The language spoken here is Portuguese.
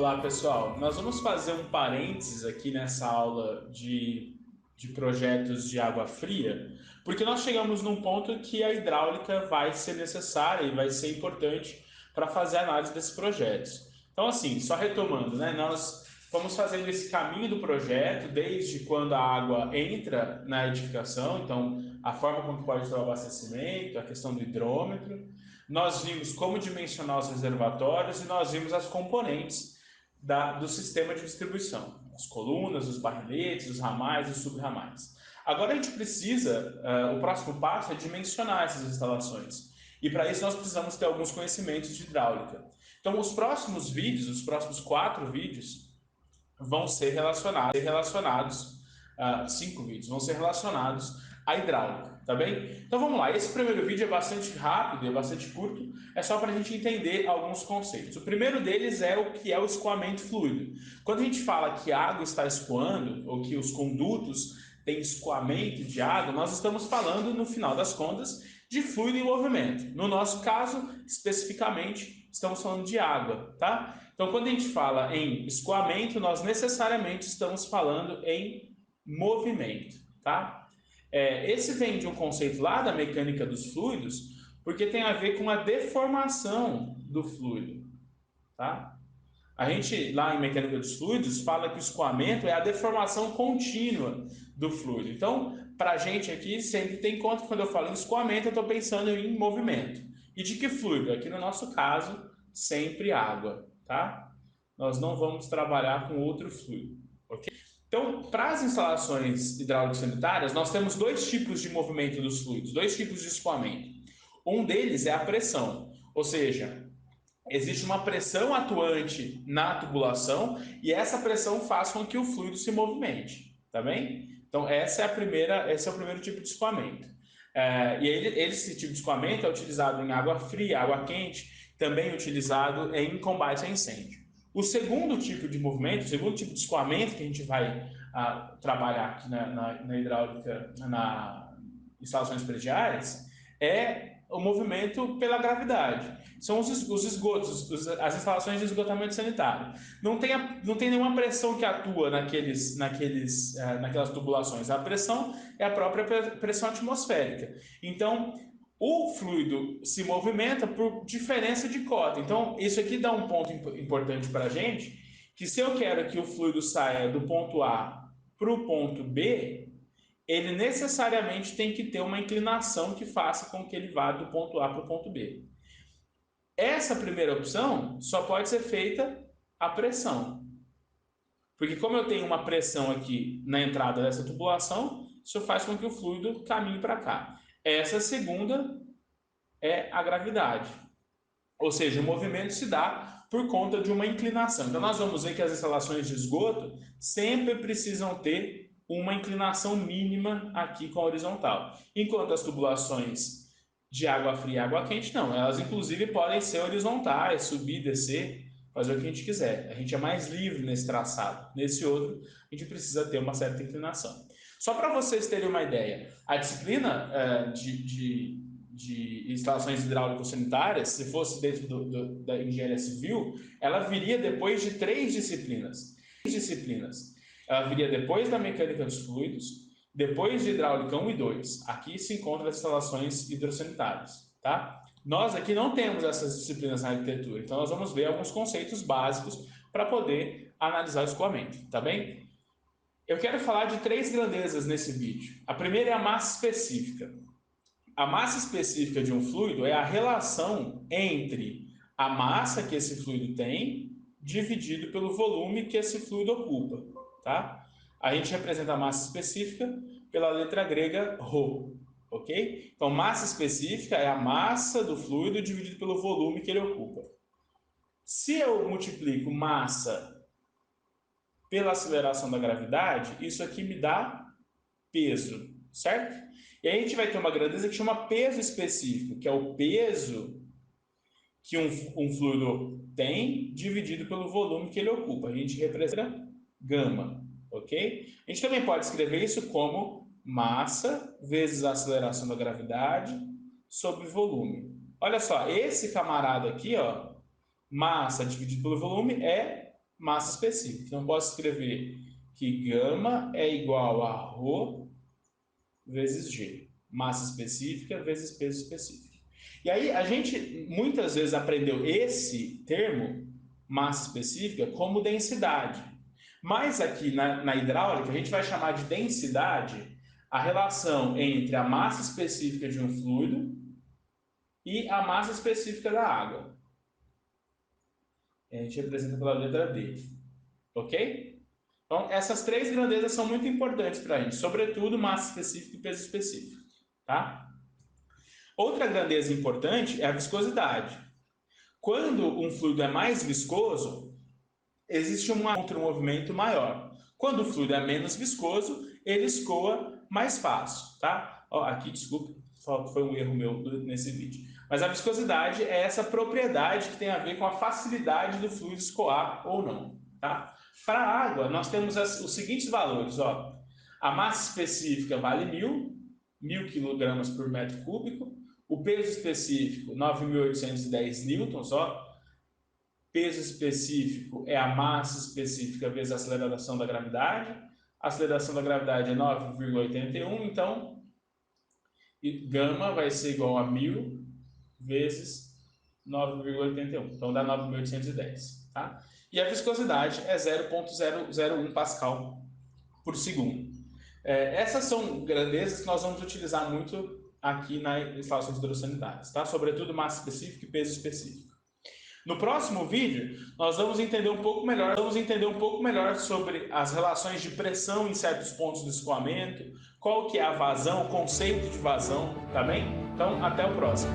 Olá, pessoal. Nós vamos fazer um parênteses aqui nessa aula de projetos de água fria, porque nós chegamos num ponto que a hidráulica vai ser necessária e vai ser importante para fazer a análise desses projetos. Então, assim, só retomando, né? Nós vamos fazendo esse caminho do projeto, desde quando a água entra na edificação, então a forma como que pode ter o abastecimento, a questão do hidrômetro. Nós vimos como dimensionar os reservatórios e nós vimos as componentes do sistema de distribuição, as colunas, os barriletes, os ramais e os subramais. Agora a gente precisa, o próximo passo é dimensionar essas instalações. E para isso nós precisamos ter alguns conhecimentos de hidráulica. Então os próximos vídeos, os próximos 4 vídeos, vão ser relacionados, 5 vídeos, vão ser relacionados à hidráulica, tá bem? Então vamos lá, esse primeiro vídeo é bastante rápido, é bastante curto, é só para a gente entender alguns conceitos. O primeiro deles é o que é o escoamento fluido. Quando a gente fala que a água está escoando, ou que os condutos têm escoamento de água, nós estamos falando, no final das contas, de fluido em movimento. No nosso caso, especificamente, estamos falando de água, tá? Então, quando a gente fala em escoamento, nós necessariamente estamos falando em movimento, tá? Esse vem de um conceito lá da mecânica dos fluidos, porque tem a ver com a deformação do fluido, tá? A gente, lá em mecânica dos fluidos, fala que o escoamento é a deformação contínua do fluido. Então, para a gente aqui, sempre tem em conta que quando eu falo em escoamento, eu estou pensando em movimento. E de que fluido? Aqui no nosso caso, sempre água, tá? Nós não vamos trabalhar com outro fluido, ok? Então, para as instalações hidráulicas sanitárias, nós temos 2 tipos de movimento dos fluidos, 2 tipos de escoamento. Um deles é a pressão, ou seja, existe uma pressão atuante na tubulação e essa pressão faz com que o fluido se movimente, tá bem? Então, esse é o primeiro tipo de escoamento. Esse tipo de escoamento é utilizado em água fria, água quente, também utilizado em combate a incêndio. O segundo tipo de movimento, o segundo tipo de escoamento que a gente vai trabalhar aqui na hidráulica, nas instalações prediais, é o movimento pela gravidade. São os esgotos, as instalações de esgotamento sanitário. Não tem nenhuma pressão que atua naquelas tubulações. A pressão é a própria pressão atmosférica. Então, o fluido se movimenta por diferença de cota. Então, isso aqui dá um ponto importante para a gente, que se eu quero que o fluido saia do ponto A para o ponto B, ele necessariamente tem que ter uma inclinação que faça com que ele vá do ponto A para o ponto B. Essa primeira opção só pode ser feita a pressão. Porque como eu tenho uma pressão aqui na entrada dessa tubulação, isso faz com que o fluido caminhe para cá. Essa segunda é a gravidade. Ou seja, o movimento se dá por conta de uma inclinação. Então nós vamos ver que as instalações de esgoto sempre precisam ter uma inclinação mínima aqui com a horizontal. Enquanto as tubulações de água fria e água quente, não. Elas, inclusive, podem ser horizontais, subir, descer, fazer o que a gente quiser. A gente é mais livre nesse traçado. Nesse outro, a gente precisa ter uma certa inclinação. Só para vocês terem uma ideia, a disciplina de instalações hidráulicas sanitárias, se fosse dentro da engenharia civil, ela viria depois de 3 disciplinas. Ela viria depois da mecânica dos fluidos, depois de hidráulica 1 e 2. Aqui se encontram as instalações hidrossanitárias, tá? Nós aqui não temos essas disciplinas na arquitetura, então nós vamos ver alguns conceitos básicos para poder analisar o escoamento, tá bem? Eu quero falar de 3 grandezas nesse vídeo. A primeira é a massa específica. A massa específica de um fluido é a relação entre a massa que esse fluido tem dividido pelo volume que esse fluido ocupa, tá? A gente representa a massa específica pela letra grega ρ, ok? Então, massa específica é a massa do fluido dividido pelo volume que ele ocupa. Se eu multiplico massa pela aceleração da gravidade, isso aqui me dá peso, certo? E aí a gente vai ter uma grandeza que chama peso específico, que é o peso que um fluido tem dividido pelo volume que ele ocupa. A gente representa gama, ok? A gente também pode escrever isso como massa vezes a aceleração da gravidade sobre volume. Olha só, esse camarada aqui, ó, massa dividido pelo volume é massa específica. Então, eu posso escrever que gama é igual a ρ vezes G. Massa específica vezes peso específico. E aí, a gente muitas vezes aprendeu esse termo, massa específica, como densidade. Mas aqui na hidráulica, a gente vai chamar de densidade a relação entre a massa específica de um fluido e a massa específica da água. A gente representa pela letra D. Ok? Então, essas três grandezas são muito importantes para a gente, sobretudo massa específica e peso específico. Tá? Outra grandeza importante é a viscosidade. Quando um fluido é mais viscoso, existe um movimento maior. Quando o fluido é menos viscoso, ele escoa mais fácil. Tá? Ó, aqui, desculpa, foi um erro meu nesse vídeo. Mas a viscosidade é essa propriedade que tem a ver com a facilidade do fluido escoar ou não. Tá? Para a água, nós temos os seguintes valores. Ó. A massa específica vale 1.000 kg por metro cúbico. O peso específico, 9.810 newtons. Ó. Peso específico é a massa específica vezes a aceleração da gravidade. A aceleração da gravidade é 9,81. Então, gama vai ser igual a 1.000 vezes 9,81. Então, dá 9.810. Tá? E a viscosidade é 0,001 Pascal por segundo. Essas são grandezas que nós vamos utilizar muito aqui nas instalações hidrossanitárias, tá? Sobretudo massa específica e peso específico. No próximo vídeo, nós vamos entender um pouco melhor sobre as relações de pressão em certos pontos do escoamento, qual que é a vazão, o conceito de vazão, tá bem? Então, até o próximo.